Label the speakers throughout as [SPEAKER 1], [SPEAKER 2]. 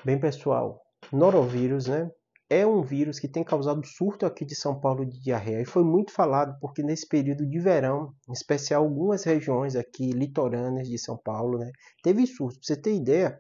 [SPEAKER 1] Bem, pessoal, norovírus, né? É um vírus que tem causado surto aqui de São Paulo de diarreia e foi muito falado porque nesse período de verão, em especial algumas regiões aqui litorâneas de São Paulo, né, teve surto. Pra você ter ideia,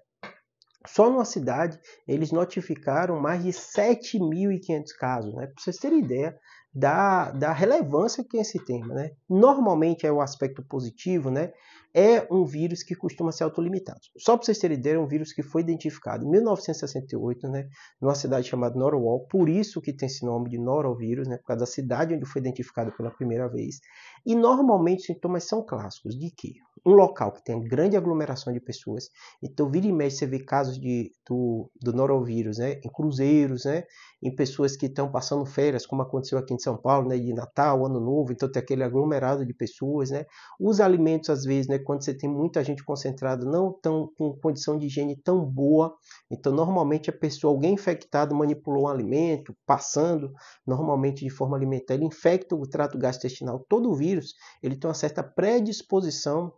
[SPEAKER 1] só numa cidade eles notificaram mais de 7.500 casos, né? Para vocês terem ideia da relevância que é esse tema, né? Normalmente é o aspecto positivo, né? É um vírus que costuma ser autolimitado. Só para vocês terem ideia, é um vírus que foi identificado em 1968, né? Numa cidade chamada Norwalk, por isso que tem esse nome de norovírus, né? Por causa da cidade onde foi identificado pela primeira vez. E normalmente os sintomas são clássicos de que um local que tem grande aglomeração de pessoas, então vira e mexe você vê casos do norovírus, né, em cruzeiros, né, em pessoas que estão passando férias, como aconteceu aqui em São Paulo, né, de Natal, Ano Novo, então tem aquele aglomerado de pessoas, né, os alimentos às vezes, né, quando você tem muita gente concentrada, não estão com condição de higiene tão boa, então normalmente a pessoa, alguém infectado manipulou um alimento, passando normalmente de forma alimentar, ele infecta o trato gastrointestinal, todo o vírus, ele tem uma certa predisposição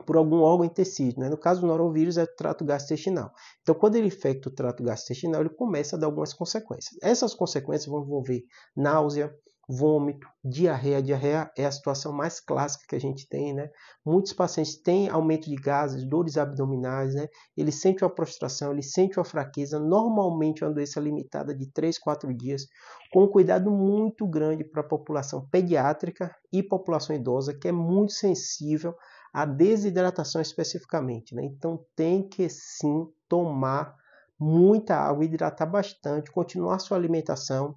[SPEAKER 1] por algum órgão em tecido, né? No caso do norovírus é o trato gastrointestinal. Então, quando ele infecta o trato gastrointestinal, ele começa a dar algumas consequências. Essas consequências vão envolver náusea, vômito, diarreia. A diarreia é a situação mais clássica que a gente tem, né? Muitos pacientes têm aumento de gases, dores abdominais, né? Ele sente uma prostração, ele sente uma fraqueza. Normalmente é uma doença limitada de 3, 4 dias, com um cuidado muito grande para a população pediátrica e população idosa, que é muito sensível a desidratação especificamente, né? Então tem que sim tomar muita água, hidratar bastante, continuar sua alimentação,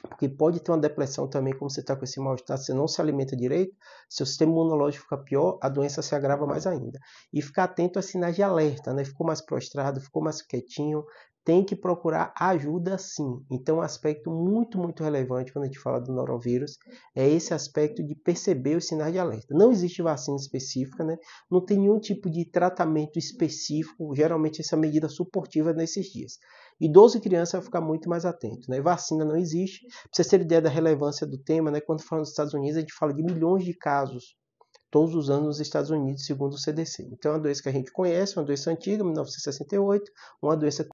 [SPEAKER 1] porque pode ter uma depressão também, como você está com esse mal-estar, você não se alimenta direito, seu sistema imunológico fica pior, a doença se agrava mais ainda. E ficar atento a sinais de alerta, né? Ficou mais prostrado, ficou mais quietinho, tem que procurar ajuda sim. Então, um aspecto muito, muito relevante quando a gente fala do norovírus é esse aspecto de perceber os sinais de alerta. Não existe vacina específica, né? Não tem nenhum tipo de tratamento específico, geralmente essa medida suportiva nesses dias. Idoso e criança vai ficar muito mais atento, né? Vacina não existe. Para vocês terem ideia da relevância do tema, né? Quando falamos dos Estados Unidos, a gente fala de milhões de casos todos os anos nos Estados Unidos, segundo o CDC. Então, é uma doença que a gente conhece, uma doença antiga, 1968, uma doença